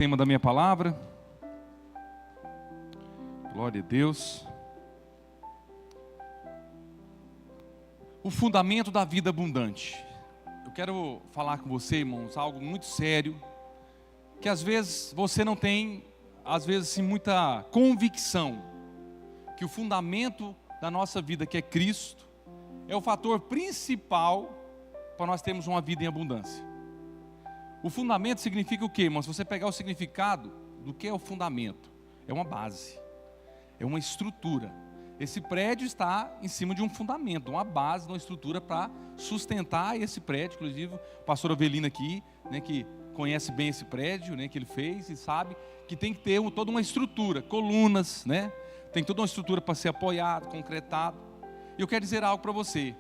Tema da minha palavra. Glória a Deus. O fundamento da vida abundante. Eu quero falar com você, irmãos, algo muito sério, que às vezes você não tem, às vezes sim, muita convicção, que o fundamento da nossa vida, que é Cristo, é o fator principal para nós termos uma vida em abundância. O fundamento significa o quê, irmãos? Se você pegar o significado do que é o fundamento, é uma base, é uma estrutura. Esse prédio está em cima de um fundamento, uma base, uma estrutura para sustentar esse prédio. Inclusive, o pastor Avelino aqui, que conhece bem esse prédio, que ele fez e sabe que tem que ter toda uma estrutura, colunas, tem toda uma estrutura para ser apoiado, concretado. E eu quero dizer algo para você.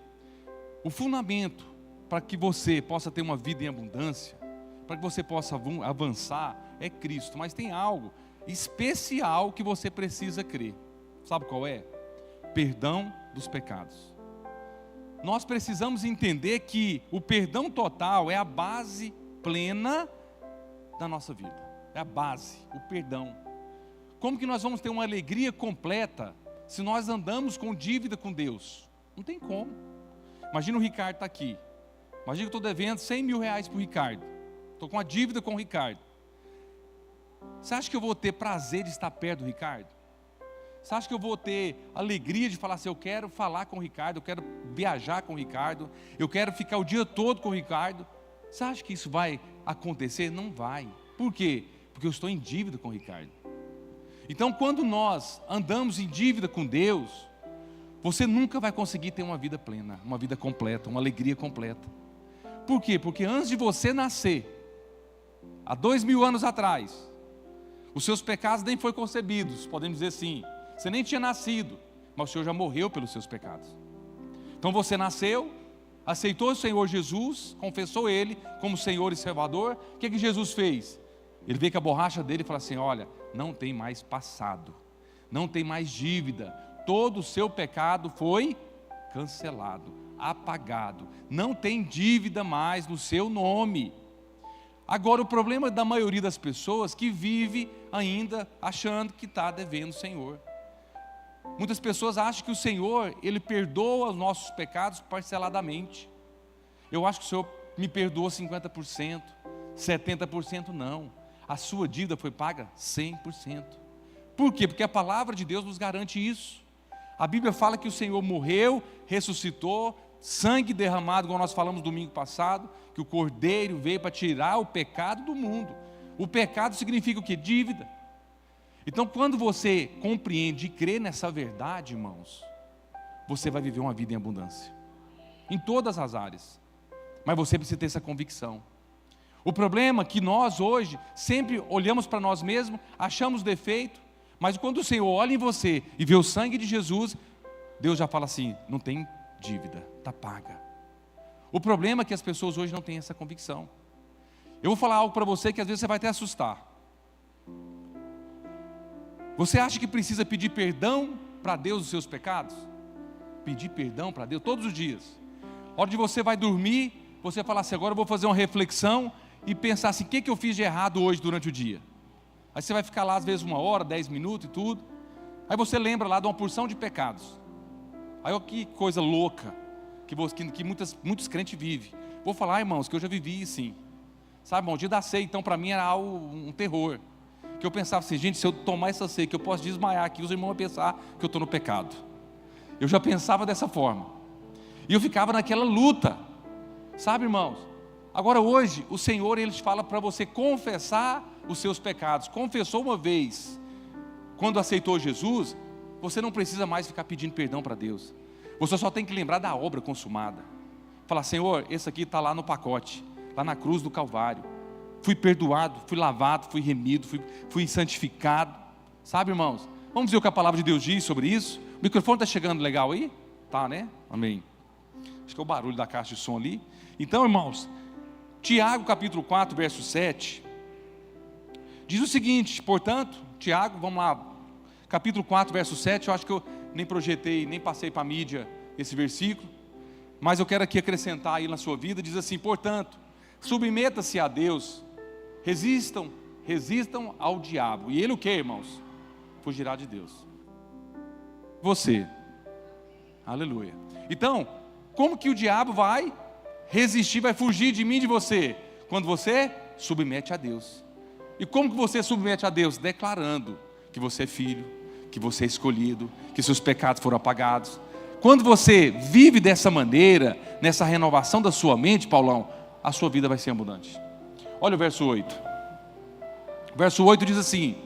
O fundamento para que você possa ter uma vida em abundância, para que você possa avançar, é Cristo. Mas tem algo especial que você precisa crer. Sabe qual é? Perdão dos pecados. Nós precisamos entender que o perdão total é a base plena da nossa vida. É a base, o perdão. Como que nós vamos ter uma alegria completa se nós andamos com dívida com Deus? Não tem como. Imagina o Ricardo está aqui. Imagina que eu estou devendo 100 mil reais para o Ricardo. Estou com uma dívida com o Ricardo. Você acha que eu vou ter prazer de estar perto do Ricardo? Você acha que eu vou ter alegria de falar assim, eu quero falar com o Ricardo, eu quero viajar com o Ricardo, eu quero ficar o dia todo com o Ricardo? Você acha que isso vai acontecer? Não vai. Por quê? Porque eu estou em dívida com o Ricardo. Então, quando nós andamos em dívida com Deus, você nunca vai conseguir ter uma vida plena, uma vida completa, uma alegria completa. Por quê? Porque antes de você nascer, há 2000 anos atrás, os seus pecados nem foram concebidos, podemos dizer assim. Você nem tinha nascido, mas o Senhor já morreu pelos seus pecados. Então você nasceu, aceitou o Senhor Jesus, confessou Ele como Senhor e Salvador. O que Jesus fez? Ele veio com a borracha dele e falou assim, olha, não tem mais passado, não tem mais dívida, todo o seu pecado foi cancelado, apagado, não tem dívida mais no seu nome. Agora o problema da maioria das pessoas que vive ainda achando que está devendo o Senhor. Muitas pessoas acham que o Senhor, Ele perdoa os nossos pecados parceladamente. Eu acho que o Senhor me perdoa 50%, 70% não. A sua dívida foi paga 100%. Por quê? Porque a palavra de Deus nos garante isso. A Bíblia fala que o Senhor morreu, ressuscitou, sangue derramado, como nós falamos domingo passado, que o Cordeiro veio para tirar o pecado do mundo. O pecado significa o quê? Dívida. Então, quando você compreende e crê nessa verdade, irmãos, você vai viver uma vida em abundância, em todas as áreas. Mas você precisa ter essa convicção. O problema é que nós hoje sempre olhamos para nós mesmos, achamos defeito, mas quando o Senhor olha em você e vê o sangue de Jesus, Deus já fala assim, não tem dívida, está paga. O problema é que as pessoas hoje não têm essa convicção. Eu vou falar algo para você que às vezes você vai até assustar. Você acha que precisa pedir perdão para Deus dos seus pecados? Pedir perdão para Deus todos os dias. A hora de você vai dormir, você fala assim, agora eu vou fazer uma reflexão e pensar assim, o que eu fiz de errado hoje durante o dia? Aí você vai ficar lá às vezes 1 hora, 10 minutos e tudo. Aí você lembra lá de uma porção de pecados. Aí olha que coisa louca que muitos crentes vivem. Vou falar, irmãos, que eu já vivi assim. Sabe, irmão, o dia da ceia, então para mim era algo, um terror. Que eu pensava assim, gente, se eu tomar essa ceia, que eu posso desmaiar aqui, os irmãos vão pensar que eu estou no pecado. Eu já pensava dessa forma. E eu ficava naquela luta. Sabe, irmãos? Agora hoje, o Senhor, Ele fala para você confessar os seus pecados. Confessou uma vez, quando aceitou Jesus, você não precisa mais ficar pedindo perdão para Deus. Você só tem que lembrar da obra consumada. Falar, Senhor, esse aqui está lá no pacote, lá na cruz do Calvário. Fui perdoado, fui lavado, fui remido, fui santificado. Sabe, irmãos? Vamos ver o que a palavra de Deus diz sobre isso? O microfone está chegando legal aí? Tá, né? Amém. Acho que é o barulho da caixa de som ali. Então, irmãos, Tiago capítulo 4, verso 7, diz o seguinte, portanto, Tiago, vamos lá, capítulo 4, verso 7, eu acho que eu nem projetei, nem passei para a mídia esse versículo, mas eu quero aqui acrescentar aí na sua vida, diz assim, portanto, submeta-se a Deus, resistam resistam ao diabo. E ele o que, irmãos? Fugirá de Deus. Você. Aleluia. Então, como que o diabo vai resistir, vai fugir de mim e de você? Quando você submete a Deus. E como que você submete a Deus? Declarando que você é filho, que você é escolhido, que seus pecados foram apagados. Quando você vive dessa maneira, nessa renovação da sua mente, Paulão, a sua vida vai ser abundante. Olha o verso 8. O verso 8 diz assim: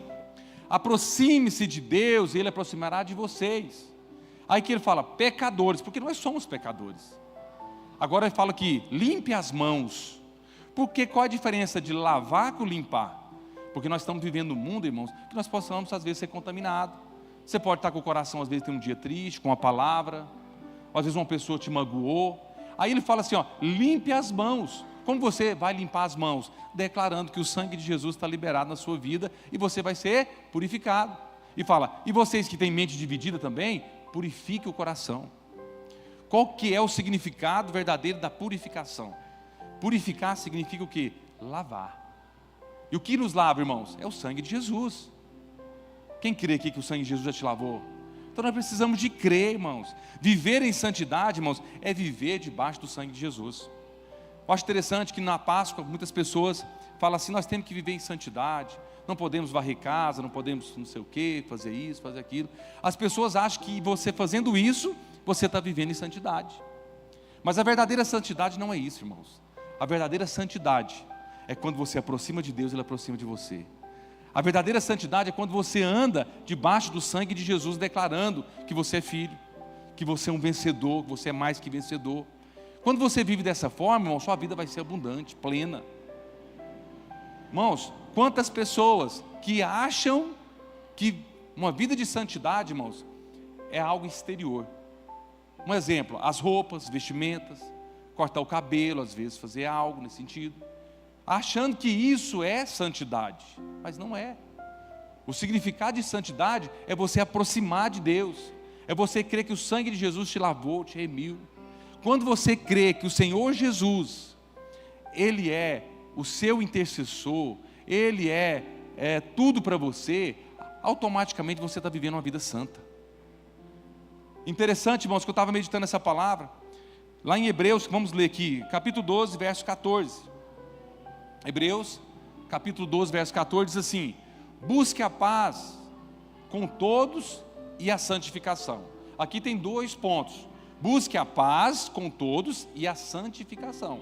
aproxime-se de Deus e Ele aproximará de vocês. Aí que ele fala, pecadores, porque nós somos pecadores. Agora ele fala que limpe as mãos. Porque qual a diferença de lavar com limpar? Porque nós estamos vivendo um mundo, irmãos, que nós possamos às vezes ser contaminados. Você pode estar com o coração às vezes tem um dia triste, com uma palavra, ou às vezes uma pessoa te magoou. Aí ele fala assim, ó, limpe as mãos. Como você vai limpar as mãos? Declarando que o sangue de Jesus está liberado na sua vida e você vai ser purificado. E fala, e vocês que têm mente dividida também, purifique o coração. Qual que é o significado verdadeiro da purificação? Purificar significa o quê? Lavar. E o que nos lava, irmãos? É o sangue de Jesus. Quem crê aqui que o sangue de Jesus já te lavou? Então nós precisamos de crer, irmãos. Viver em santidade, irmãos, é viver debaixo do sangue de Jesus. Eu acho interessante que na Páscoa muitas pessoas falam assim, nós temos que viver em santidade, não podemos varrer casa, não podemos não sei o que, fazer isso, fazer aquilo. As pessoas acham que você fazendo isso, você está vivendo em santidade. Mas a verdadeira santidade não é isso, irmãos. A verdadeira santidade é quando você aproxima de Deus, Ele aproxima de você. A verdadeira santidade é quando você anda debaixo do sangue de Jesus, declarando que você é filho, que você é um vencedor, que você é mais que vencedor. Quando você vive dessa forma, irmão, sua vida vai ser abundante, plena. Irmãos, quantas pessoas que acham que uma vida de santidade, irmãos, é algo exterior. Um exemplo, as roupas, vestimentas, cortar o cabelo, às vezes fazer algo nesse sentido, achando que isso é santidade, mas não é. O significado de santidade é você aproximar de Deus, é você crer que o sangue de Jesus te lavou, te remiu. Quando você crê que o Senhor Jesus, Ele é o seu intercessor, Ele é tudo para você, automaticamente você está vivendo uma vida santa. Interessante, irmãos, que eu estava meditando essa palavra, lá em Hebreus, vamos ler aqui, capítulo 12, verso 14. Hebreus, capítulo 12, verso 14, diz assim, busque a paz com todos e a santificação. Aqui tem 2 pontos, busque a paz com todos e a santificação,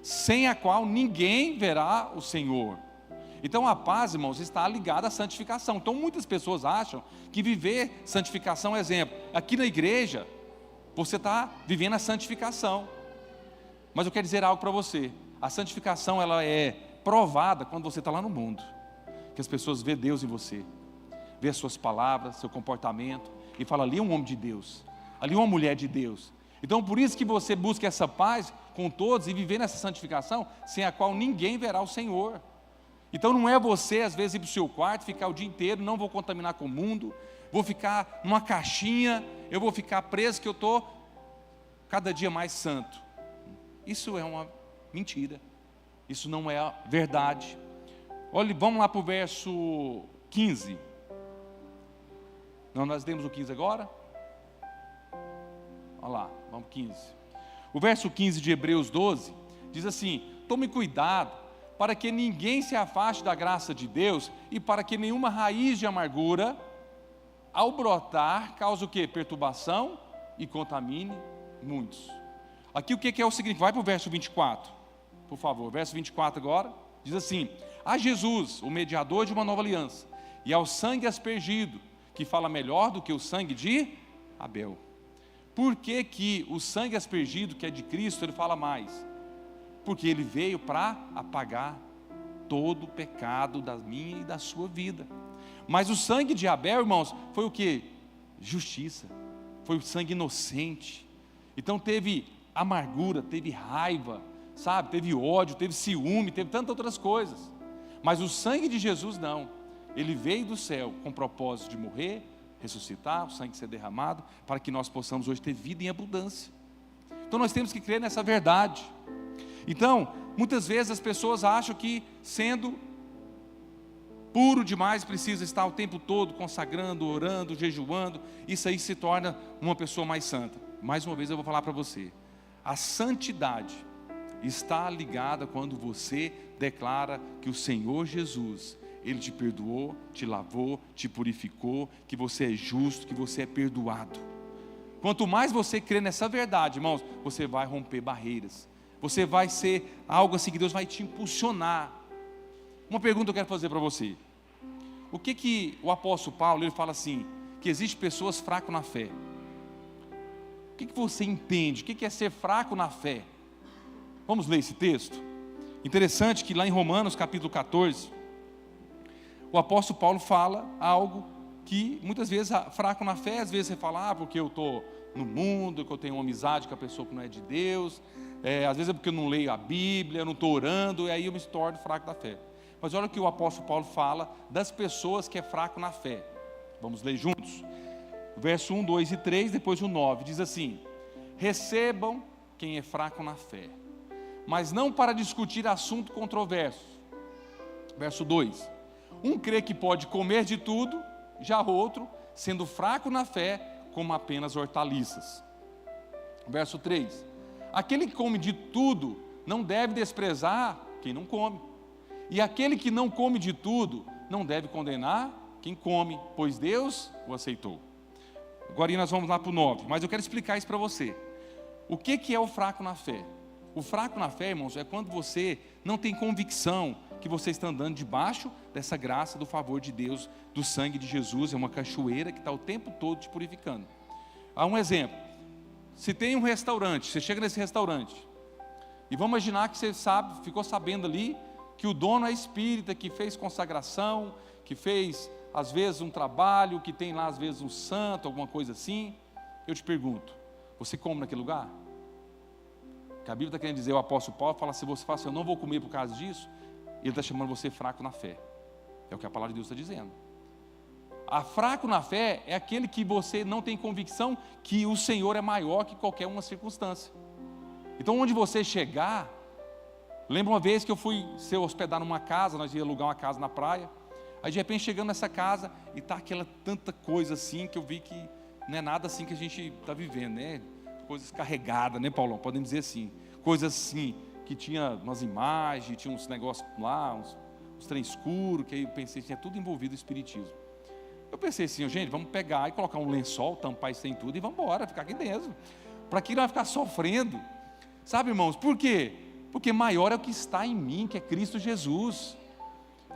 sem a qual ninguém verá o Senhor. Então a paz, irmãos, está ligada à santificação. Então muitas pessoas acham que viver santificação é exemplo. Aqui na igreja, você está vivendo a santificação. Mas eu quero dizer algo para você. A santificação, ela é provada quando você está lá no mundo. Que as pessoas vê Deus em você. Vê as suas palavras, seu comportamento. E fala, ali é um homem de Deus. Ali é uma mulher de Deus. Então por isso que você busca essa paz com todos e viver nessa santificação, sem a qual ninguém verá o Senhor. Então não é você às vezes ir para o seu quarto, ficar o dia inteiro, não vou contaminar com o mundo, vou ficar numa caixinha, eu vou ficar preso que eu estou cada dia mais santo. Isso é uma mentira, isso não é a verdade. Olha, vamos lá para o verso 15. Não, nós lemos o 15 agora? Olha lá, vamos 15. O verso 15 de Hebreus 12 diz assim, tome cuidado para que ninguém se afaste da graça de Deus e para que nenhuma raiz de amargura, ao brotar, cause o quê? Perturbação e contamine muitos. Aqui o que é o significado? Vai para o verso 24, por favor, verso 24 agora, diz assim, a Jesus, o mediador de uma nova aliança, e ao sangue aspergido, que fala melhor do que o sangue de Abel. Por que que o sangue aspergido, que é de Cristo, ele fala mais? Porque ele veio para apagar todo o pecado da minha e da sua vida. Mas o sangue de Abel, irmãos, foi o que? Justiça, foi o sangue inocente. Então teve amargura, teve raiva, sabe? Teve ódio, teve ciúme, teve tantas outras coisas. Mas o sangue de Jesus não, ele veio do céu com o propósito de morrer, ressuscitar, o sangue ser derramado, para que nós possamos hoje ter vida em abundância. Então nós temos que crer nessa verdade. Então, muitas vezes as pessoas acham que sendo puro demais, precisa estar o tempo todo consagrando, orando, jejuando. Isso aí se torna uma pessoa mais santa. Mais uma vez eu vou falar para você, a santidade está ligada quando você declara que o Senhor Jesus, Ele te perdoou, te lavou, te purificou, que você é justo, que você é perdoado. Quanto mais você crer nessa verdade, irmãos, você vai romper barreiras. Você vai ser algo assim que Deus vai te impulsionar. Uma pergunta eu quero fazer para você. O que o apóstolo Paulo, ele fala assim, que existem pessoas fracas na fé. O que você entende? O que é ser fraco na fé? Vamos ler esse texto? Interessante que lá em Romanos capítulo 14, o apóstolo Paulo fala algo que muitas vezes, fraco na fé, às vezes você fala, porque eu estou no mundo, que eu tenho uma amizade com a pessoa que não é de Deus, às vezes é porque eu não leio a Bíblia, eu não estou orando, e aí eu me torno fraco da fé. Mas olha o que o apóstolo Paulo fala das pessoas que é fraco na fé. Vamos ler juntos? Verso 1, 2 e 3, depois o 9, diz assim: recebam quem é fraco na fé, mas não para discutir assunto controverso. Verso 2, um crê que pode comer de tudo, já outro, sendo fraco na fé, como apenas hortaliças. Verso 3, aquele que come de tudo, não deve desprezar quem não come, e aquele que não come de tudo, não deve condenar quem come, pois Deus o aceitou. Agora nós vamos lá para o 9, mas eu quero explicar isso para você. O que é o fraco na fé? O fraco na fé, irmãos, é quando você não tem convicção que você está andando debaixo dessa graça, do favor de Deus, do sangue de Jesus. É uma cachoeira que está o tempo todo te purificando. Há um exemplo. Se tem um restaurante, você chega nesse restaurante, e vamos imaginar que você ficou sabendo ali, que o dono é espírita, que fez consagração, que fez às vezes um trabalho, que tem lá às vezes um santo, alguma coisa assim. Eu te pergunto, você come naquele lugar? Que a Bíblia está querendo dizer, o apóstolo Paulo fala, se você fala assim, eu não vou comer por causa disso, ele está chamando você fraco na fé. É o que a palavra de Deus está dizendo. A fraco na fé é aquele que você não tem convicção que o Senhor é maior que qualquer uma circunstância. Então onde você chegar, lembra uma vez que eu fui ser hospedar numa casa, nós íamos alugar uma casa na praia, aí de repente chegando nessa casa, e está aquela tanta coisa assim, que eu vi que não é nada assim que a gente está vivendo, né? Coisas carregadas, né, Paulão? Podemos dizer assim, coisas assim, que tinha umas imagens, tinha uns negócios lá, uns trem escuros, que aí eu pensei, tinha tudo envolvido o espiritismo. Eu pensei assim, gente, vamos pegar e colocar um lençol, tampar isso em tudo e vamos embora, ficar aqui dentro. Para que não vai ficar sofrendo? Sabe, irmãos, por quê? Porque maior é o que está em mim, que é Cristo Jesus.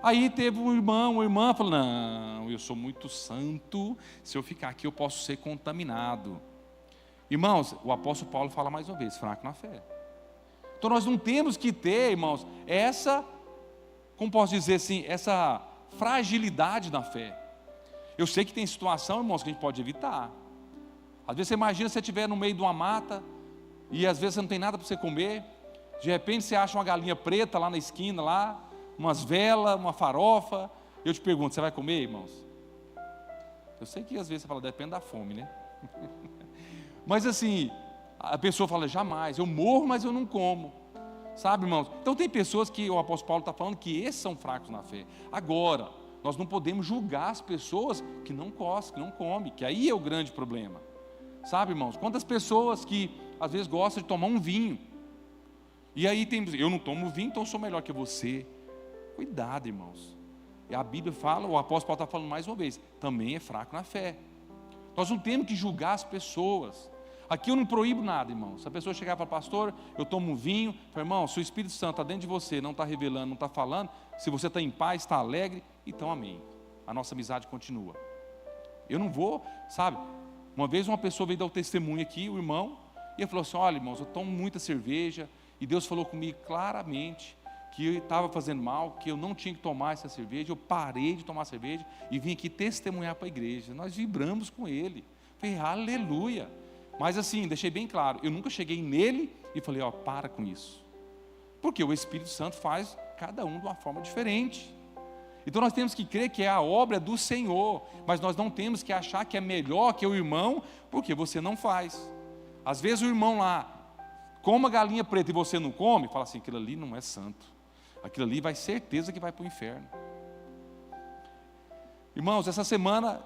Aí teve um irmão, uma irmã falou, não, eu sou muito santo, se eu ficar aqui eu posso ser contaminado. Irmãos, o apóstolo Paulo fala mais uma vez, fraco na fé. Então nós não temos que ter, irmãos, essa, como posso dizer assim, essa fragilidade na fé. Eu sei que tem situação, irmãos, que a gente pode evitar. Às vezes você imagina você estiver no meio de uma mata, e às vezes você não tem nada para você comer, de repente você acha uma galinha preta lá na esquina, lá, umas velas, uma farofa. Eu te pergunto, você vai comer, irmãos? Eu sei que às vezes você fala, depende da fome, né? Mas assim, a pessoa fala, jamais, eu morro, mas eu não como. Sabe, irmãos? Então tem pessoas que o apóstolo Paulo está falando que esses são fracos na fé. Agora, nós não podemos julgar as pessoas que não gostam, que não comem, que aí é o grande problema. Sabe, irmãos? Quantas pessoas que às vezes gostam de tomar um vinho, e aí tem, eu não tomo vinho, então eu sou melhor que você. Cuidado, irmãos. E a Bíblia fala, o apóstolo Paulo está falando mais uma vez, também é fraco na fé. Nós não temos que julgar as pessoas. Aqui eu não proíbo nada, irmão. Se a pessoa chegar para o pastor, eu tomo um vinho, falo, irmão, se o Espírito Santo está dentro de você, não está revelando, não está falando, se você está em paz, está alegre, então amém. A nossa amizade continua. Eu não vou, sabe? Uma vez uma pessoa veio dar o testemunho aqui, o irmão, e ele falou assim, olha, irmãos, eu tomo muita cerveja, e Deus falou comigo claramente que eu estava fazendo mal, que eu não tinha que tomar essa cerveja, eu parei de tomar cerveja e vim aqui testemunhar para a igreja. Nós vibramos com ele. Falei, aleluia. Mas assim, deixei bem claro, eu nunca cheguei nele e falei, para com isso. Porque o Espírito Santo faz cada um de uma forma diferente. Então nós temos que crer que é a obra do Senhor, mas nós não temos que achar que é melhor que o irmão, porque você não faz. Às vezes o irmão lá come a galinha preta e você não come, fala assim, aquilo ali não é santo. Aquilo ali vai certeza que vai para o inferno. Irmãos, essa semana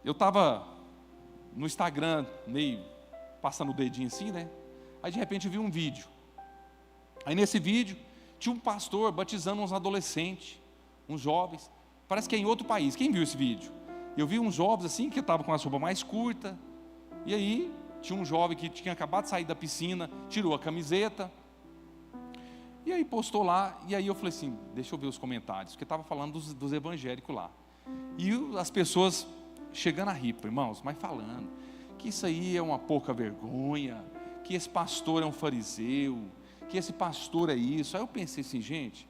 eu estava no Instagram, meio passando o dedinho assim, né? Aí de repente eu vi um vídeo. Aí nesse vídeo tinha um pastor batizando uns adolescentes, uns jovens. Parece que é em outro país. Quem viu esse vídeo? Eu vi uns jovens assim, que estavam com a roupa mais curta. E aí tinha um jovem que tinha acabado de sair da piscina, tirou a camiseta. E aí postou lá, e aí eu falei assim, deixa eu ver os comentários, porque estava falando dos evangélicos lá. E as pessoas chegando a rir, irmãos, mas falando que isso aí é uma pouca vergonha, que esse pastor é um fariseu, que esse pastor é isso. Aí eu pensei assim, gente,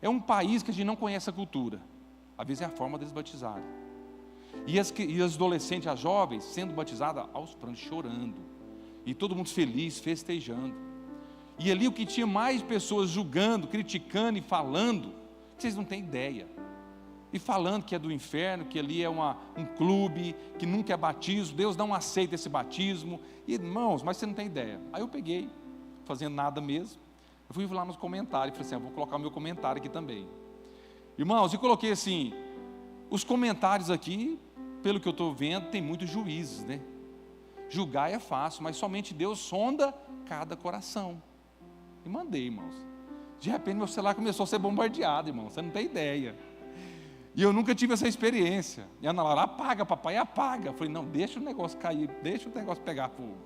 é um país que a gente não conhece a cultura. Às vezes é a forma deles batizarem. E as adolescentes, as jovens, sendo batizadas aos prantos, chorando. E todo mundo feliz, festejando. E ali o que tinha mais pessoas julgando, criticando e falando, que vocês não têm ideia. E falando que é do inferno, que ali é um clube, que nunca é batismo, Deus não aceita esse batismo. E, irmãos, mas você não tem ideia. Aí eu peguei, fazendo nada mesmo, eu fui lá nos comentários, falei assim, eu vou colocar o meu comentário aqui também. Irmãos, e coloquei assim, os comentários aqui, pelo que eu estou vendo, tem muitos juízes, né? Julgar é fácil, mas somente Deus sonda cada coração. E mandei, irmãos. De repente meu celular começou a ser bombardeado, irmão, você não tem ideia. E eu nunca tive essa experiência. E a Ana Laura, apaga, papai, apaga. Eu falei, não, deixa o negócio cair, deixa o negócio pegar fogo.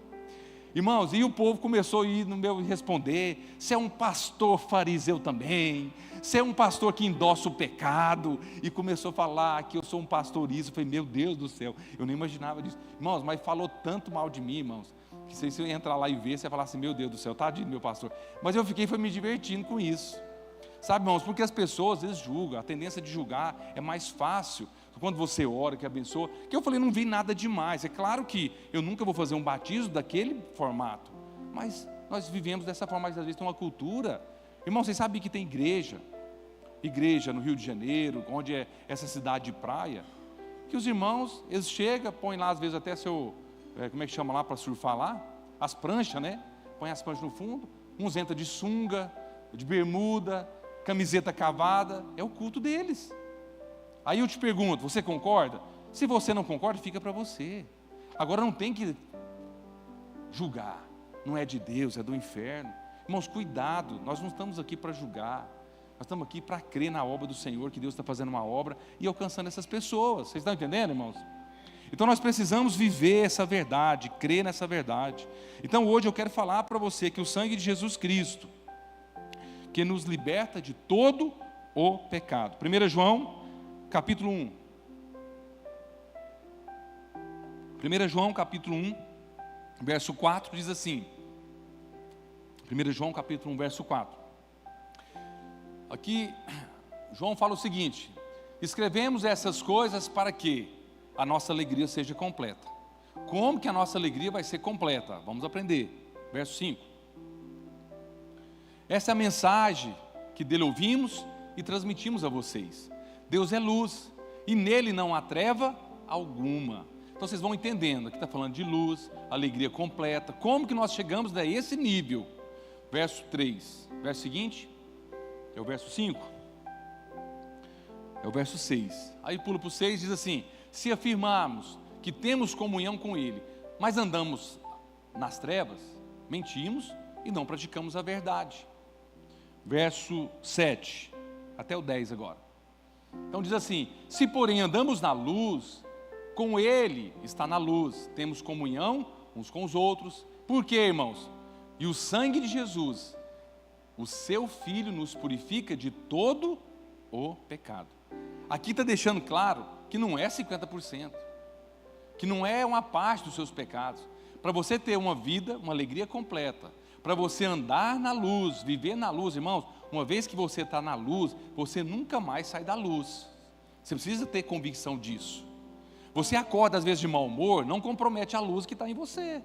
Irmãos, e o povo começou a ir no meu responder, você é um pastor fariseu também, você é um pastor que endossa o pecado, e começou a falar que eu sou um pastor isso. Eu falei, meu Deus do céu, eu nem imaginava disso. Irmãos, mas falou tanto mal de mim, irmãos, que se você entrar lá e ver, você vai falar assim, meu Deus do céu, tadinho meu pastor. Mas eu foi me divertindo com isso. Sabe, irmãos, porque as pessoas às vezes julgam, a tendência de julgar é mais fácil, quando você ora, que abençoa, que eu falei, não vi nada demais. É claro que eu nunca vou fazer um batismo daquele formato, mas nós vivemos dessa forma, mas às vezes tem uma cultura. Irmão, vocês sabem que tem igreja no Rio de Janeiro, onde é essa cidade de praia, que os irmãos, eles chegam, põem lá às vezes até como é que chama lá para surfar lá? As pranchas, né? Põe as pranchas no fundo, uns entram de sunga, de bermuda, camiseta cavada, é o culto deles. Aí eu te pergunto, você concorda? Se você não concorda, fica para você. Agora não tem que julgar, não é de Deus, é do inferno. Irmãos, cuidado, nós não estamos aqui para julgar, nós estamos aqui para crer na obra do Senhor, que Deus está fazendo uma obra e alcançando essas pessoas. Vocês estão entendendo, irmãos? Então nós precisamos viver essa verdade, crer nessa verdade. Então hoje eu quero falar para você que o sangue de Jesus Cristo, que nos liberta de todo o pecado. 1 João, capítulo 1. 1 João, capítulo 1, verso 4, diz assim. 1 João, capítulo 1, verso 4. Aqui, João fala o seguinte: escrevemos essas coisas para que a nossa alegria seja completa. Como que a nossa alegria vai ser completa? Vamos aprender. Verso 5. Essa é a mensagem que dele ouvimos e transmitimos a vocês. Deus é luz e nele não há treva alguma. Então vocês vão entendendo, aqui está falando de luz, alegria completa. Como que nós chegamos a esse nível? Verso 3, verso seguinte, é o verso 5, é o verso 6. Aí pula para o 6, diz assim: se afirmarmos que temos comunhão com ele, mas andamos nas trevas, mentimos e não praticamos a verdade. Verso 7, até o 10 agora. Então diz assim: se porém andamos na luz, com ele está na luz, temos comunhão uns com os outros. Por quê, irmãos? E o sangue de Jesus, o seu Filho, nos purifica de todo o pecado. Aqui está deixando claro que não é 50%, que não é uma parte dos seus pecados. Para você ter uma vida, uma alegria completa, para você andar na luz, viver na luz, irmãos, uma vez que você está na luz, você nunca mais sai da luz. Você precisa ter convicção disso. Você acorda às vezes de mau humor, não compromete a luz que está em você.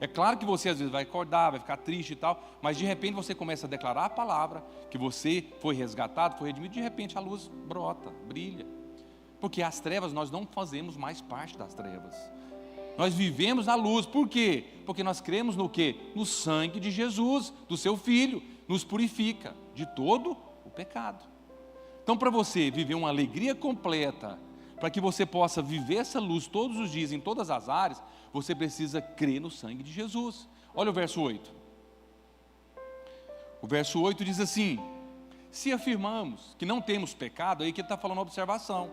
É claro que você às vezes vai acordar, vai ficar triste e tal, mas de repente você começa a declarar a palavra, que você foi resgatado, foi redimido, de repente a luz brota, brilha. Porque as trevas, nós não fazemos mais parte das trevas. Nós vivemos na luz. Por quê? Porque nós cremos no quê? No sangue de Jesus, do seu Filho, nos purifica de todo o pecado. Então, para você viver uma alegria completa, para que você possa viver essa luz todos os dias, em todas as áreas, você precisa crer no sangue de Jesus. Olha o verso 8. O verso 8 diz assim: se afirmamos que não temos pecado, aí que ele está falando uma observação,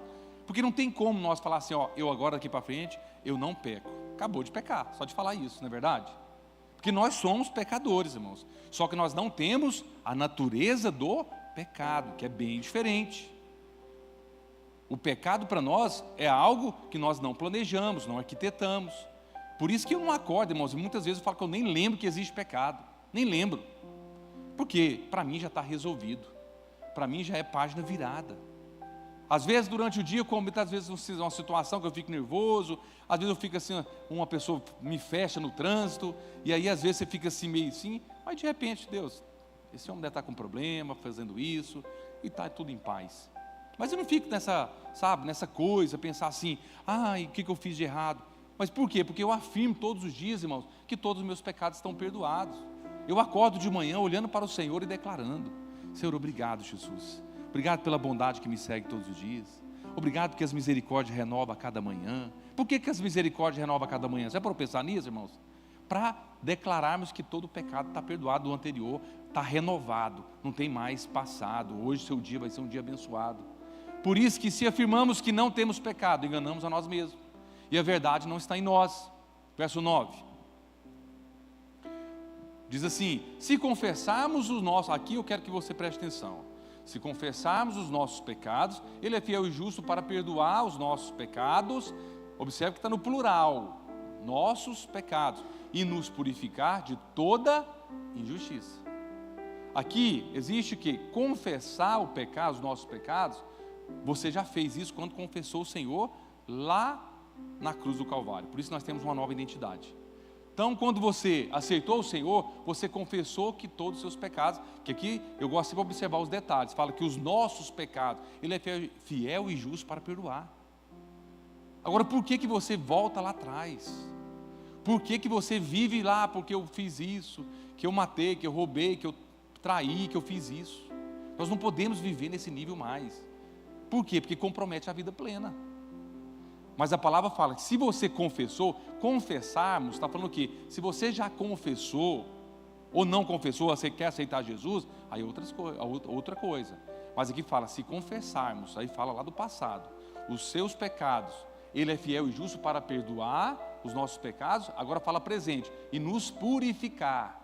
porque não tem como nós falar assim, ó, eu agora daqui para frente, eu não peco. Acabou de pecar, só de falar isso, não é verdade? Porque nós somos pecadores, irmãos, só que nós não temos a natureza do pecado, que é bem diferente. O pecado para nós é algo que nós não planejamos, não arquitetamos. Por isso que eu não acordo, irmãos, e muitas vezes eu falo que eu nem lembro que existe pecado, nem lembro, porque para mim já está resolvido, para mim já é página virada. Às vezes durante o dia, às vezes uma situação que eu fico nervoso, às vezes eu fico assim, uma pessoa me fecha no trânsito, e aí às vezes você fica assim meio assim, mas de repente, Deus, esse homem deve estar com problema, fazendo isso, e está tudo em paz. Mas eu não fico nessa coisa, pensar assim, o que eu fiz de errado? Mas por quê? Porque eu afirmo todos os dias, irmãos, que todos os meus pecados estão perdoados. Eu acordo de manhã olhando para o Senhor e declarando: Senhor, obrigado, Jesus. Obrigado pela bondade que me segue todos os dias. Obrigado porque as misericórdias renovam a cada manhã. Por que as misericórdias renovam a cada manhã? Você é para pensar nisso, irmãos? Para declararmos que todo o pecado está perdoado do anterior, está renovado, não tem mais passado. Hoje seu dia vai ser um dia abençoado. Por isso que se afirmamos que não temos pecado, enganamos a nós mesmos, e a verdade não está em nós. Verso 9 diz assim: se confessarmos os nossos, aqui eu quero que você preste atenção, se confessarmos os nossos pecados, Ele é fiel e justo para perdoar os nossos pecados, observe que está no plural, nossos pecados, e nos purificar de toda injustiça. Aqui existe que confessar o pecado, os nossos pecados. Você já fez isso quando confessou o Senhor lá na cruz do Calvário. Por isso nós temos uma nova identidade. Então, quando você aceitou o Senhor, você confessou que todos os seus pecados, que aqui eu gosto de observar os detalhes, fala que os nossos pecados, Ele é fiel e justo para perdoar. Agora, por que você volta lá atrás? Por que você vive lá, porque eu fiz isso, que eu matei, que eu roubei, que eu traí, que eu fiz isso? Nós não podemos viver nesse nível mais. Por quê? Porque compromete a vida plena. Mas a palavra fala que se você confessou, confessarmos, está falando o quê? Se você já confessou, ou não confessou, você quer aceitar Jesus, aí outra coisa. Mas aqui fala, se confessarmos, aí fala lá do passado, os seus pecados, Ele é fiel e justo para perdoar os nossos pecados, agora fala presente, e nos purificar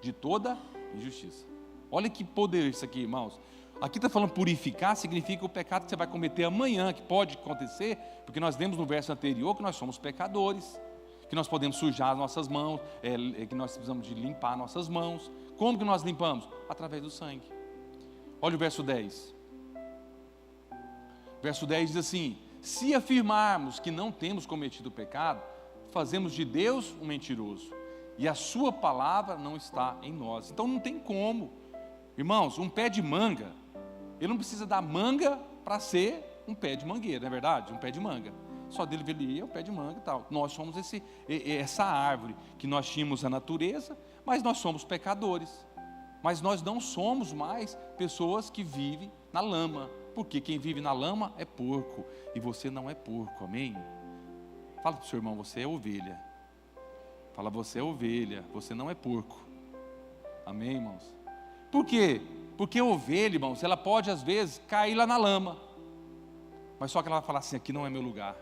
de toda injustiça. Olha que poder isso aqui, irmãos. Aqui está falando purificar, significa o pecado que você vai cometer amanhã, que pode acontecer, porque nós lemos no verso anterior que nós somos pecadores, que nós podemos sujar as nossas mãos, que nós precisamos de limpar nossas mãos. Como que nós limpamos? Através do sangue. Olha o verso 10. Verso 10 diz assim: se afirmarmos que não temos cometido pecado, fazemos de Deus um mentiroso, e a sua palavra não está em nós. Então não tem como. Irmãos, um pé de manga, ele não precisa dar manga para ser um pé de mangueira, não é verdade? Um pé de manga. Só dele veria o pé de manga e tal. Nós somos essa árvore, que nós tínhamos a natureza, mas nós somos pecadores. Mas nós não somos mais pessoas que vivem na lama, porque quem vive na lama é porco, e você não é porco, amém? Fala para o seu irmão, você é ovelha. Fala, você é ovelha, você não é porco. Amém, irmãos? Por quê? Porque a ovelha, irmãos, ela pode às vezes cair lá na lama, mas só que ela vai falar assim, aqui não é meu lugar.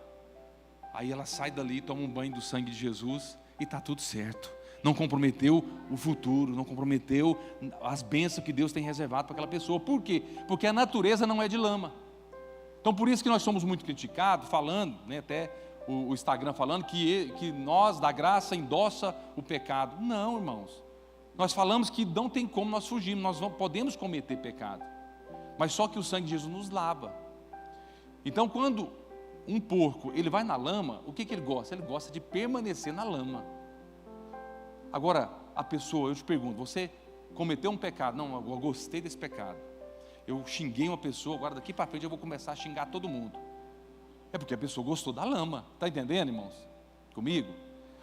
Aí ela sai dali, toma um banho do sangue de Jesus e está tudo certo. Não comprometeu o futuro, não comprometeu as bênçãos que Deus tem reservado para aquela pessoa. Por quê? Porque a natureza não é de lama. Então por isso que nós somos muito criticados, falando, né, até o Instagram falando que nós da graça endossa o pecado. Não, irmãos. Nós falamos que não tem como nós fugirmos, nós não podemos cometer pecado, mas só que o sangue de Jesus nos lava. Então quando um porco, ele vai na lama, o que ele gosta? Ele gosta de permanecer na lama. Agora, a pessoa, eu te pergunto, você cometeu um pecado? Não, eu gostei desse pecado, eu xinguei uma pessoa, agora daqui para frente eu vou começar a xingar todo mundo. É porque a pessoa gostou da lama, está entendendo, irmãos? Comigo?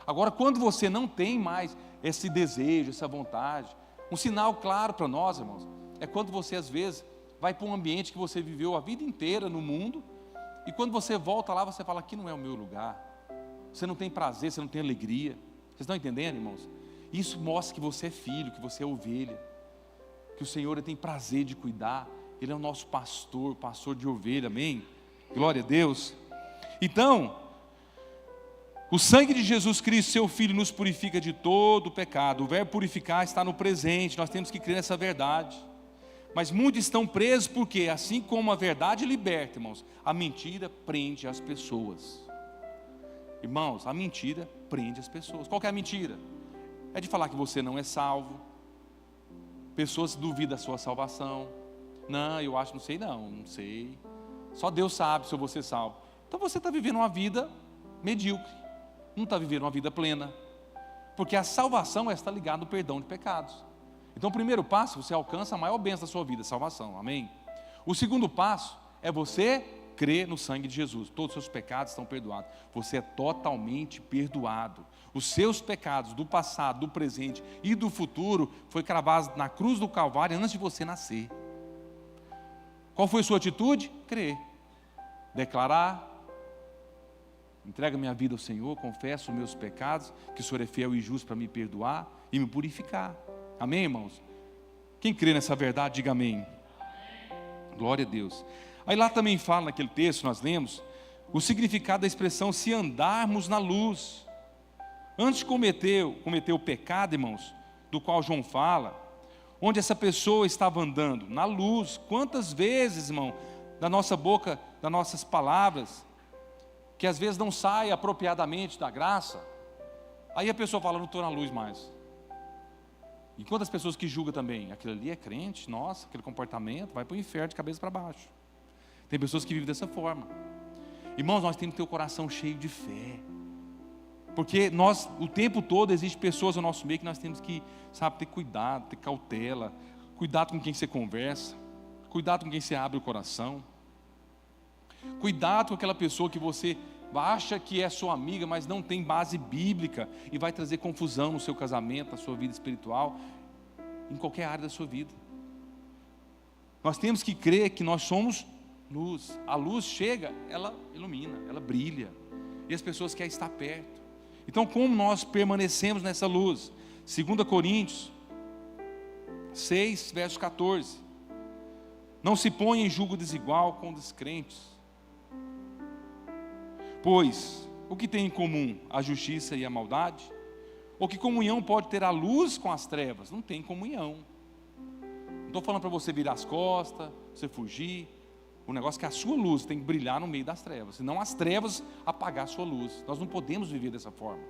Agora, quando você não tem mais esse desejo, essa vontade, um sinal claro para nós, irmãos, é quando você às vezes vai para um ambiente que você viveu a vida inteira no mundo, E quando você volta lá, você fala, aqui não é o meu lugar. Você não tem prazer, você não tem alegria. Vocês estão entendendo, irmãos? Isso mostra que você é filho, que você é ovelha, que o Senhor tem prazer de cuidar. Ele é o nosso pastor, pastor de ovelha, amém? Glória a Deus. Então, o sangue de Jesus Cristo, seu Filho, nos purifica de todo o pecado. O verbo purificar está no presente, nós temos que crer nessa verdade. Mas muitos estão presos porque, assim como a verdade liberta, irmãos, a mentira prende as pessoas. Irmãos, a mentira prende as pessoas. Qual que é a mentira? É de falar que você não é salvo. Pessoas duvidam da sua salvação. Não, eu acho, não sei. Só Deus sabe se eu vou ser salvo. Então você está vivendo uma vida medíocre. Não está vivendo uma vida plena. Porque a salvação está ligada no perdão de pecados. Então o primeiro passo, você alcança a maior bênção da sua vida, salvação, amém? O segundo passo é você crer no sangue de Jesus. Todos os seus pecados estão perdoados. Você é totalmente perdoado. Os seus pecados do passado, do presente e do futuro foi cravados na cruz do Calvário antes de você nascer. Qual foi a sua atitude? Crer, declarar, entrega minha vida ao Senhor, confesso os meus pecados, que o Senhor é fiel e justo para me perdoar e me purificar. Amém, irmãos? Quem crê nessa verdade, diga amém. Glória a Deus. Aí lá também fala, naquele texto nós lemos, o significado da expressão se andarmos na luz. Antes de cometer o pecado, irmãos, do qual João fala, onde essa pessoa estava andando? Na luz. Quantas vezes, irmão, da nossa boca, das nossas palavras, que às vezes não sai apropriadamente da graça, aí a pessoa fala, não estou na luz mais. E quantas pessoas que julgam também, aquilo ali é crente, nossa, aquele comportamento vai para o inferno de cabeça para baixo. Tem pessoas que vivem dessa forma. Irmãos, nós temos que ter o coração cheio de fé. Porque nós, o tempo todo, existem pessoas no nosso meio que nós temos que, ter cuidado, ter cautela, cuidado com quem você conversa, cuidado com quem você abre o coração, cuidado com aquela pessoa que você acha que é sua amiga, mas não tem base bíblica e vai trazer confusão no seu casamento, na sua vida espiritual, em qualquer área da sua vida. Nós temos que crer que nós somos luz. A luz chega, ela ilumina, ela brilha, e as pessoas querem estar perto. Então, como nós permanecemos nessa luz? 2 Coríntios 6, verso 14. Não se ponha em julgo desigual com descrentes. Pois, o que tem em comum a justiça e a maldade? Ou que comunhão pode ter a luz com as trevas? Não tem comunhão. Não estou falando para você virar as costas, você fugir. O negócio é que a sua luz tem que brilhar no meio das trevas, senão as trevas apagar a sua luz. Nós não podemos viver dessa forma.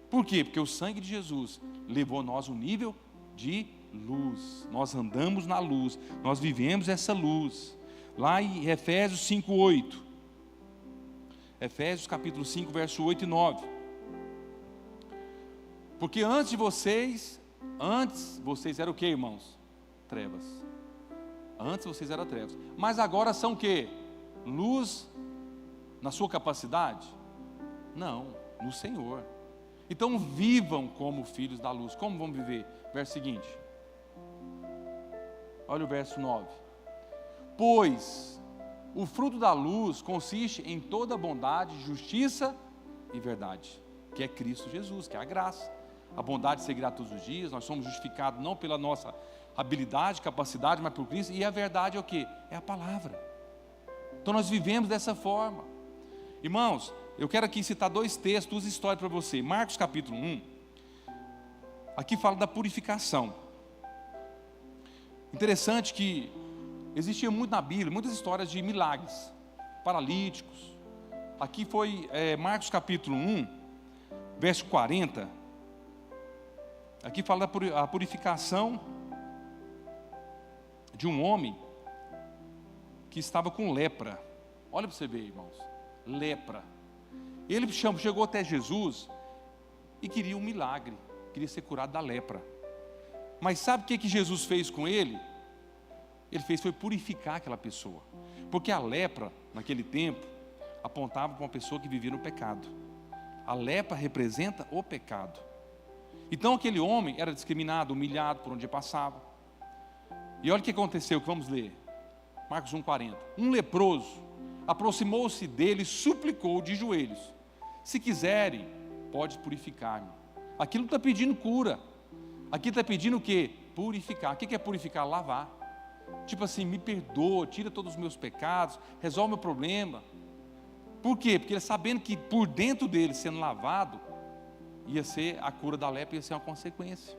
Por quê? Porque o sangue de Jesus levou a nós um nível de luz. Nós andamos na luz, nós vivemos essa luz. Lá em Efésios 5:8. Efésios capítulo 5, verso 8 e 9. Porque antes vocês eram o que, irmãos? Trevas. Antes vocês eram trevas. Mas agora são o que? Luz na sua capacidade? Não, no Senhor. Então vivam como filhos da luz. Como vamos viver? Verso seguinte. Olha o verso 9. Pois o fruto da luz consiste em toda bondade, justiça e verdade, que é Cristo Jesus, que é a graça. A bondade seguirá todos os dias. Nós somos justificados não pela nossa habilidade, capacidade, mas por Cristo. E a verdade é o que? É a palavra. Então nós vivemos dessa forma. Irmãos, eu quero aqui citar 2 textos, 2 histórias para você. Marcos capítulo 1. Aqui fala da purificação. Interessante que existia muito na Bíblia, muitas histórias de milagres, paralíticos. Aqui foi Marcos capítulo 1, verso 40. Aqui fala da purificação de um homem que estava com lepra. Olha para você ver, irmãos, lepra. Ele chegou até Jesus e queria um milagre, queria ser curado da lepra. Mas sabe o que Jesus fez com ele? Ele foi purificar aquela pessoa. Porque a lepra, naquele tempo, apontava para uma pessoa que vivia no pecado. A lepra representa o pecado. Então aquele homem era discriminado, humilhado por onde passava. E olha o que aconteceu, que vamos ler. Marcos 1,40. Um leproso aproximou-se dele e suplicou de joelhos: se quiserem, pode purificar-me. Aqui não está pedindo cura, aqui está pedindo o quê? Purificar. O que é purificar? Lavar. Tipo assim, me perdoa, tira todos os meus pecados, resolve o meu problema. Por quê? Porque ele sabendo que por dentro dele, sendo lavado, ia ser a cura da lepra, ia ser uma consequência.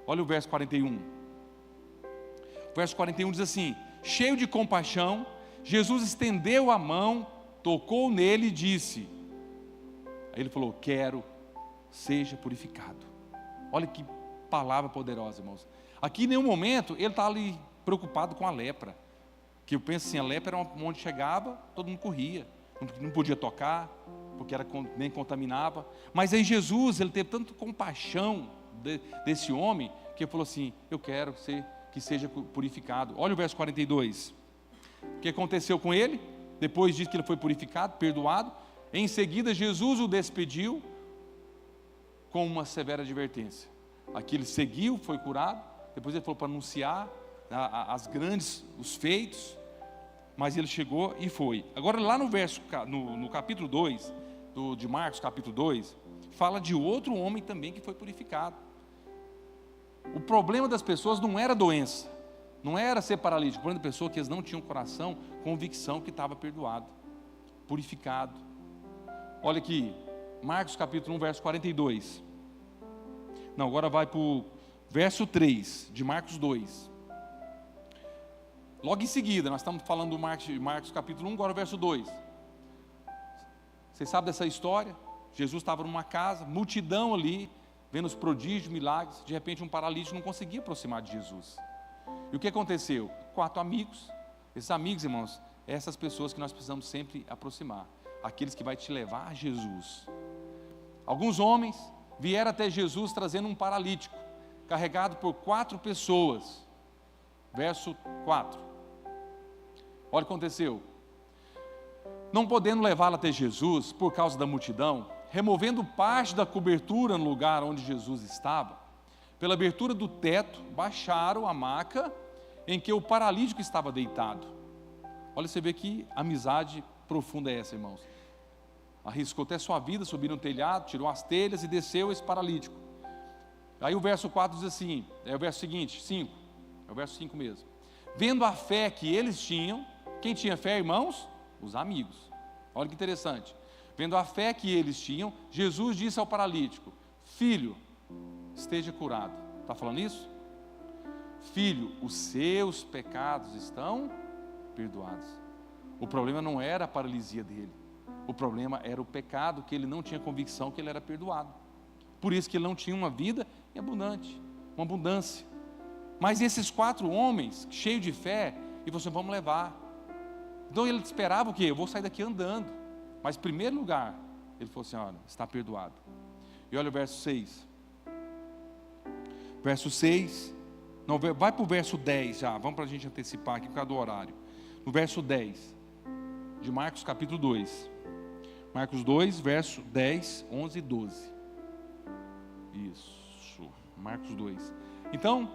Olha o verso 41. O verso 41 diz assim: cheio de compaixão, Jesus estendeu a mão, tocou nele e disse. Aí ele falou: quero, seja purificado. Olha que palavra poderosa, irmãos. Aqui em nenhum momento ele está ali preocupado com a lepra. Que eu penso assim, a lepra era onde chegava, todo mundo corria. Não podia tocar, porque nem contaminava. Mas aí Jesus, ele teve tanto compaixão desse homem, que ele falou assim: eu quero que seja purificado. Olha o verso 42. O que aconteceu com ele? Depois disso que ele foi purificado, perdoado, em seguida Jesus o despediu com uma severa advertência. Aqui ele seguiu, foi curado. Depois ele falou para anunciar os feitos. Mas ele chegou e foi. Agora lá no capítulo 2, de Marcos capítulo 2, fala de outro homem também que foi purificado. O problema das pessoas não era doença, não era ser paralítico. O problema da pessoa é que eles não tinham coração, convicção que estava perdoado, purificado. Olha aqui, Marcos capítulo 1, verso 42. Não, agora vai para o verso 3 de Marcos 2. Logo em seguida, nós estamos falando do Marcos capítulo 1, agora o verso 2. Vocês sabem dessa história? Jesus estava numa casa, multidão ali, vendo os prodígios, milagres. De repente um paralítico não conseguia aproximar de Jesus. E o que aconteceu? 4 amigos. Esses amigos, irmãos, essas pessoas que nós precisamos sempre aproximar. Aqueles que vai te levar a Jesus. Alguns homens vieram até Jesus trazendo um paralítico, carregado por 4 pessoas. Verso 4. Olha o que aconteceu. Não podendo levá-lo até Jesus por causa da multidão, removendo parte da cobertura no lugar onde Jesus estava, pela abertura do teto, baixaram a maca em que o paralítico estava deitado. Olha, você vê que amizade profunda é essa, irmãos. Arriscou até sua vida, subiu no telhado, tirou as telhas e desceu esse paralítico. Aí o verso 4 diz assim, é o verso seguinte, 5, é o verso 5 mesmo. Vendo a fé que eles tinham, quem tinha fé, irmãos? Os amigos. Olha que interessante. Vendo a fé que eles tinham, Jesus disse ao paralítico: filho, esteja curado. Está falando isso? Filho, os seus pecados estão perdoados. O problema não era a paralisia dele. O problema era o pecado, que ele não tinha convicção que ele era perdoado. Por isso que ele não tinha uma vida abundante, uma abundância. Mas esses 4 homens, cheios de fé, e você, vamos levar. Então ele esperava o quê? Eu vou sair daqui andando. Mas em primeiro lugar, ele falou assim: olha, está perdoado. E olha o verso 6. Verso 6. Não, vai para o verso 10 já. Vamos para a gente antecipar aqui por causa do horário. No verso 10 de Marcos capítulo 2. Marcos 2, verso 10, 11 e 12. Isso. Marcos 2. Então,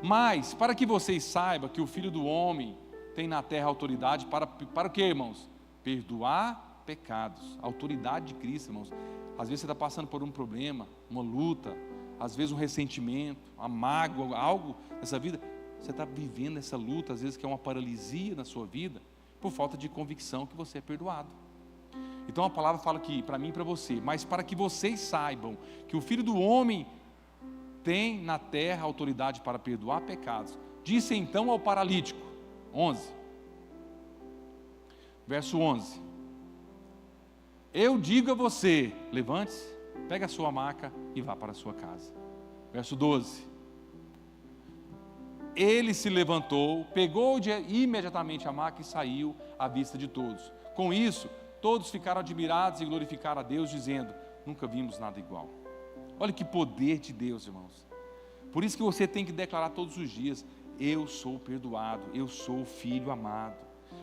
mas para que vocês saibam que o Filho do Homem tem na terra autoridade para o que, irmãos? Perdoar pecados. A autoridade de Cristo, irmãos. Às vezes você está passando por um problema, uma luta, às vezes um ressentimento, uma mágoa, algo nessa vida. Você está vivendo essa luta, às vezes que é uma paralisia na sua vida, por falta de convicção que você é perdoado. Então a palavra fala aqui, para mim e para você: mas para que vocês saibam que o Filho do Homem tem na terra autoridade para perdoar pecados, disse então ao paralítico, 11, verso 11: eu digo a você, levante-se, pegue a sua maca e vá para a sua casa. Verso 12: ele se levantou, pegou imediatamente a maca e saiu à vista de todos. Com isso, todos ficaram admirados e glorificaram a Deus, dizendo: nunca vimos nada igual. Olha que poder de Deus, irmãos. Por isso que você tem que declarar todos os dias: eu sou perdoado, eu sou filho amado.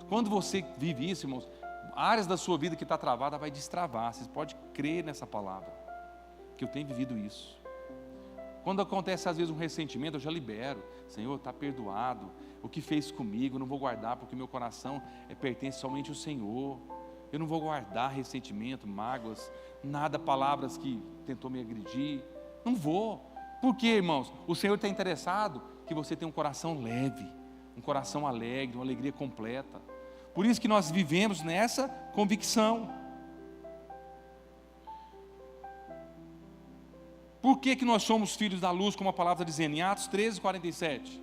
Quando você vive isso, irmãos, áreas da sua vida que está travada vai destravar. Você pode crer nessa palavra, que eu tenho vivido isso. Quando acontece às vezes um ressentimento, eu já libero. Senhor, está perdoado. O que fez comigo, eu não vou guardar, porque meu coração pertence somente ao Senhor. Eu não vou guardar ressentimento, mágoas, nada, palavras que tentou me agredir. Não vou. Por quê, irmãos? O Senhor está interessado que você tenha um coração leve, um coração alegre, uma alegria completa. Por isso que nós vivemos nessa convicção. Por que nós somos filhos da luz, como a palavra está dizendo em Atos 13:47?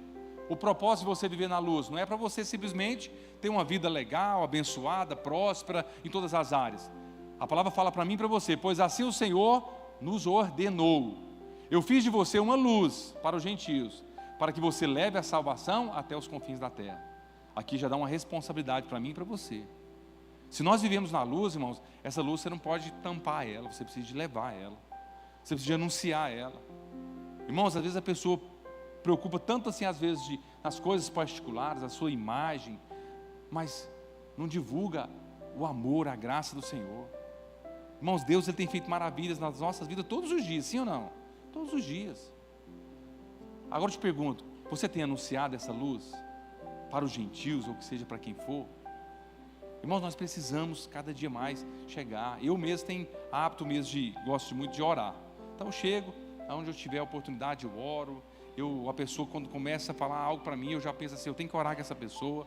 O propósito de você viver na luz não é para você simplesmente ter uma vida legal, abençoada, próspera em todas as áreas. A palavra fala para mim e para você: pois assim o Senhor nos ordenou. Eu fiz de você uma luz para os gentios, para que você leve a salvação até os confins da terra. Aqui já dá uma responsabilidade para mim e para você. Se nós vivemos na luz, irmãos, essa luz você não pode tampar ela, você precisa de levar ela, você precisa de anunciar ela. Irmãos, às vezes a pessoa preocupa tanto assim, às vezes, nas coisas particulares, a sua imagem, mas não divulga o amor, a graça do Senhor. Irmãos, Deus ele tem feito maravilhas nas nossas vidas todos os dias, sim ou não? Todos os dias. Agora eu te pergunto, você tem anunciado essa luz para os gentios, ou que seja para quem for? Irmãos, nós precisamos cada dia mais chegar. Eu mesmo tenho hábito mesmo gosto muito de orar. Então eu chego, aonde eu tiver a oportunidade eu oro. A pessoa quando começa a falar algo para mim, eu já penso assim, eu tenho que orar com essa pessoa.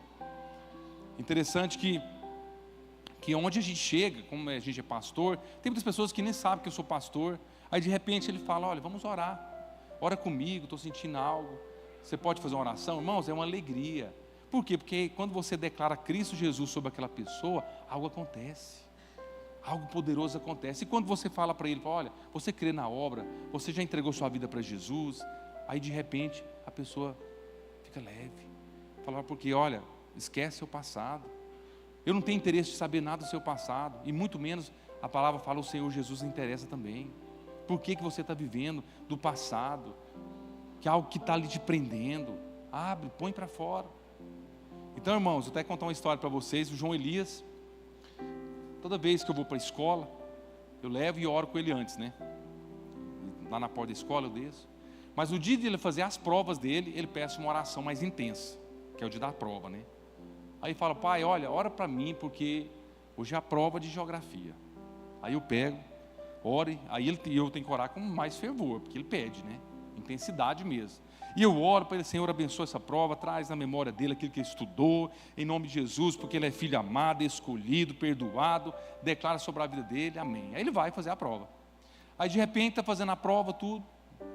Interessante que onde a gente chega, como a gente é pastor, tem muitas pessoas que nem sabem que eu sou pastor. Aí de repente ele fala, olha, vamos orar. Ora comigo, estou sentindo algo. Você pode fazer uma oração? Irmãos, é uma alegria. Por quê? Porque quando você declara Cristo Jesus sobre aquela pessoa, algo acontece. Algo poderoso acontece. E quando você fala para ele, olha, você crê na obra, você já entregou sua vida para Jesus. Aí de repente a pessoa fica leve. Fala, porque olha, esquece seu passado. Eu não tenho interesse de saber nada do seu passado. E muito menos a palavra fala, o Senhor Jesus interessa também. Por que você está vivendo do passado? Que é algo que está ali te prendendo. Abre, põe para fora. Então, irmãos, eu vou até contar uma história para vocês. O João Elias, toda vez que eu vou para a escola, eu levo e oro com ele antes, né? Lá na porta da escola eu desço. Mas no dia de ele fazer as provas dele, ele peça uma oração mais intensa, que é o dia da prova, né? Aí fala, pai, olha, ora para mim, porque hoje é a prova de geografia. Aí eu pego, ore, aí eu tenho que orar com mais fervor, porque ele pede, né? Intensidade mesmo. E eu oro para ele, Senhor, abençoa essa prova, traz na memória dele aquilo que ele estudou, em nome de Jesus, porque ele é filho amado, escolhido, perdoado, declara sobre a vida dele, amém. Aí ele vai fazer a prova. Aí de repente está fazendo a prova, tudo,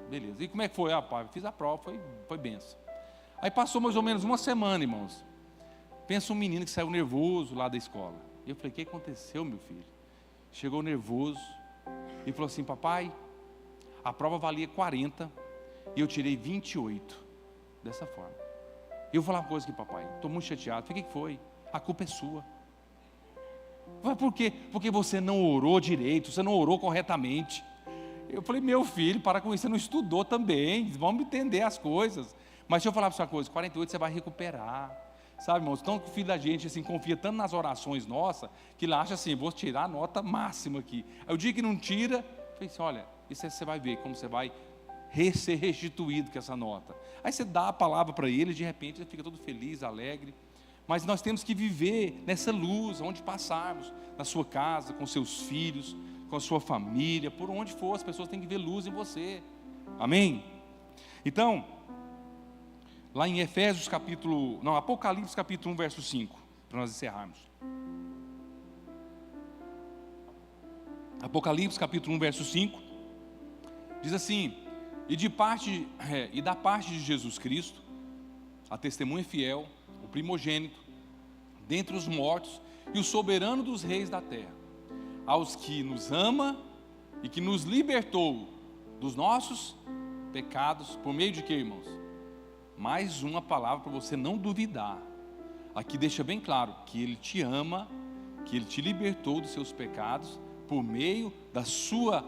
beleza. E como é que foi? Ah, pai, fiz a prova, foi benção. Aí passou mais ou menos uma semana, irmãos. Pensa um menino que saiu nervoso lá da escola. E eu falei, o que aconteceu, meu filho? Chegou nervoso e falou assim, papai, a prova valia 40 e eu tirei 28. Dessa forma. E eu vou falar uma coisa aqui, papai, estou muito chateado. Falei, o que foi? A culpa é sua. Falei, por quê? Porque você não orou direito, você não orou corretamente. Eu falei, meu filho, para com isso, você não estudou também, vamos entender as coisas. Mas deixa eu falar para você uma coisa, 48 você vai recuperar. Sabe, irmãos, então o filho da gente assim, confia tanto nas orações nossas, que ele acha assim, vou tirar a nota máxima aqui. Aí o dia que não tira, eu falei assim, olha, isso você vai ver como você vai ser restituído com essa nota. Aí você dá a palavra para ele, de repente ele fica todo feliz, alegre. Mas nós temos que viver nessa luz, onde passarmos, na sua casa, com seus filhos, com a sua família, por onde for, as pessoas têm que ver luz em você. Amém? Então, lá em Apocalipse capítulo 1, verso 5, para nós encerrarmos. Apocalipse capítulo 1, verso 5, diz assim, e da parte de Jesus Cristo, a testemunha fiel, o primogênito, dentre os mortos, e o soberano dos reis da terra, aos que nos ama e que nos libertou dos nossos pecados, por meio de quê, irmãos? Mais uma palavra para você não duvidar. Aqui deixa bem claro que Ele te ama, que Ele te libertou dos seus pecados, por meio da sua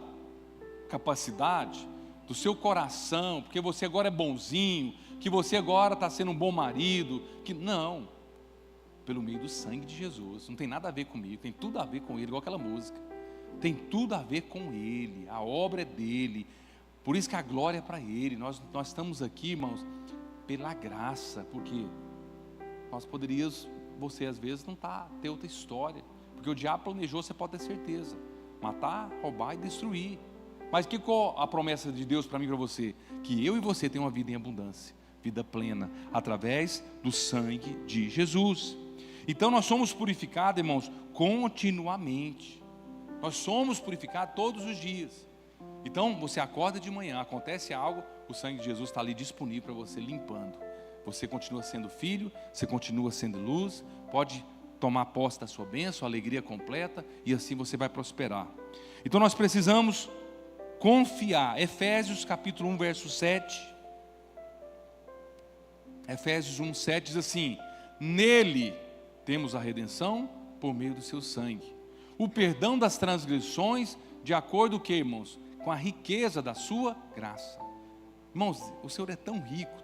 capacidade, do seu coração, porque você agora é bonzinho, que você agora está sendo um bom marido, que não, pelo meio do sangue de Jesus. Não tem nada a ver comigo, tem tudo a ver com Ele, igual aquela música. Tem tudo a ver com Ele, a obra é dele. Por isso que a glória é para Ele. Nós estamos aqui, irmãos, pela graça, porque nós poderíamos, você às vezes não ter outra história, porque o diabo planejou, você pode ter certeza, matar, roubar e destruir. Mas qual a promessa de Deus para mim e para você? Que eu e você tenhamos uma vida em abundância, vida plena, através do sangue de Jesus. Então nós somos purificados, irmãos, continuamente. Nós somos purificados todos os dias. Então você acorda de manhã, acontece algo, o sangue de Jesus está ali disponível para você, limpando. Você continua sendo filho, você continua sendo luz, pode tomar posse da sua bênção, alegria completa, e assim você vai prosperar. Então nós precisamos confiar. Efésios capítulo 1, verso 7. Efésios 1, 7 diz assim: nele temos a redenção por meio do seu sangue, o perdão das transgressões, de acordo com, irmãos, com a riqueza da sua graça. Irmãos, o Senhor é tão rico,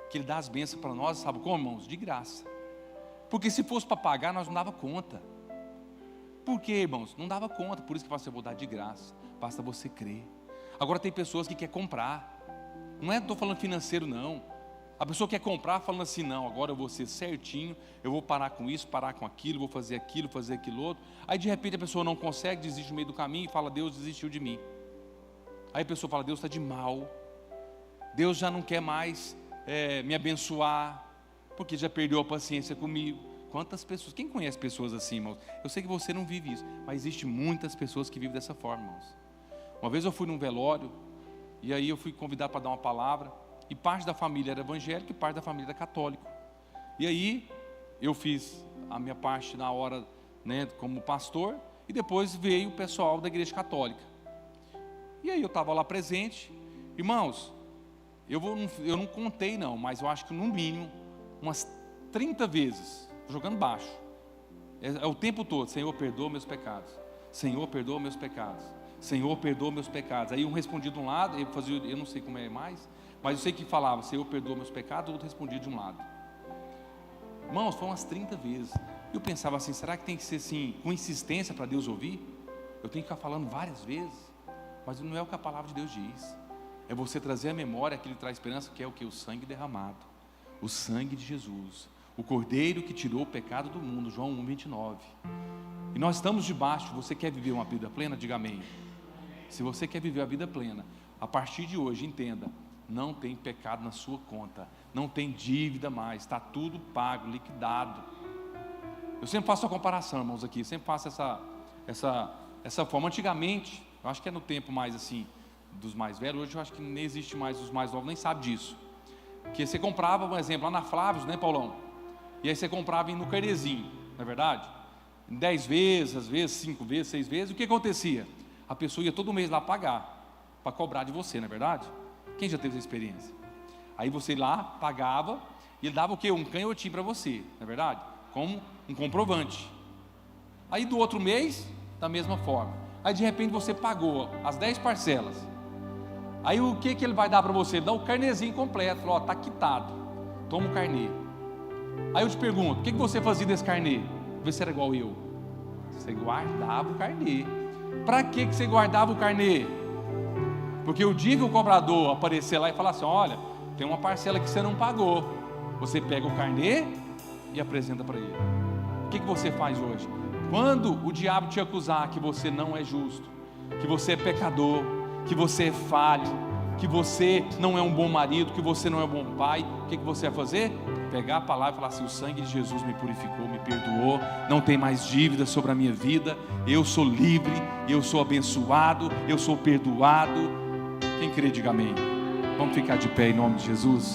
que Ele dá as bênçãos para nós, sabe como, irmãos? De graça. Porque se fosse para pagar, nós não dava conta. Por quê, irmãos? Não dava conta. Por isso que você vai dar de graça, basta você crer. Agora tem pessoas que querem comprar. Não estou falando financeiro, não. A pessoa quer comprar falando assim: não, agora eu vou ser certinho, eu vou parar com isso, parar com aquilo, vou fazer aquilo outro. Aí de repente a pessoa não consegue, desiste no meio do caminho e fala: Deus desistiu de mim. Aí a pessoa fala: Deus está de mal, Deus já não quer mais me abençoar, porque já perdeu a paciência comigo. Quantas pessoas, quem conhece pessoas assim, irmãos? Eu sei que você não vive isso, mas existe muitas pessoas que vivem dessa forma, irmãos. Uma vez eu fui num velório, e aí eu fui convidado para dar uma palavra, e parte da família era evangélica e parte da família era católica. E aí eu fiz a minha parte na hora, né, como pastor, e depois veio o pessoal da igreja católica. E aí eu estava lá presente. Irmãos, eu não contei não, mas eu acho que no mínimo umas 30 vezes, jogando baixo, é o tempo todo: Senhor, perdoa meus pecados, Senhor, perdoa meus pecados, Senhor, perdoa meus pecados. Aí um respondia de um lado, eu não sei como é mais, mas eu sei que falava: Senhor, perdoa meus pecados, o outro respondia de um lado. Irmãos, foram umas 30 vezes. Eu pensava assim: será que tem que ser assim, com insistência para Deus ouvir? Eu tenho que ficar falando várias vezes? Mas não é o que a palavra de Deus diz. É você trazer à memória aquilo que traz esperança, que é o que? O sangue derramado, o sangue de Jesus, o Cordeiro que tirou o pecado do mundo, João 1:29. E nós estamos debaixo. Você quer viver uma vida plena? Diga amém. Se você quer viver a vida plena, a partir de hoje, entenda: não tem pecado na sua conta, não tem dívida mais, está tudo pago, liquidado. Eu sempre faço a comparação, irmãos, aqui, sempre faço essa forma. Antigamente, eu acho que é no tempo mais assim, dos mais velhos, hoje eu acho que nem existe mais, os mais novos nem sabem disso. Que você comprava, por exemplo, lá na Flávio, né, Paulão? E aí você comprava no carnezinho, não é verdade? 10 vezes, às vezes 5 vezes, 6 vezes. O que acontecia? A pessoa ia todo mês lá pagar, para cobrar de você, não é verdade? Quem já teve essa experiência? Aí você lá pagava, e ele dava o quê? Um canhotinho para você, não é verdade? Como um comprovante. Aí do outro mês, da mesma forma. Aí de repente você pagou as 10 parcelas. Aí o que ele vai dar para você? Ele dá o carnezinho completo. Falou: ó, está quitado, toma o carnê. Aí eu te pergunto: o que você fazia desse carnê? Vê se era igual eu. Você guardava o carnê. Para que você guardava o carnê? Porque o dia que o cobrador aparecer lá e falar assim: olha, tem uma parcela que você não pagou, você pega o carnê e apresenta para ele. O que você faz hoje? Quando o diabo te acusar que você não é justo, que você é pecador, que você é falho, que você não é um bom marido, que você não é um bom pai, o que você vai fazer? Pegar a palavra e falar assim: o sangue de Jesus me purificou, me perdoou, não tem mais dívida sobre a minha vida, eu sou livre, eu sou abençoado, eu sou perdoado. Quem crê, diga amém. Vamos ficar de pé em nome de Jesus.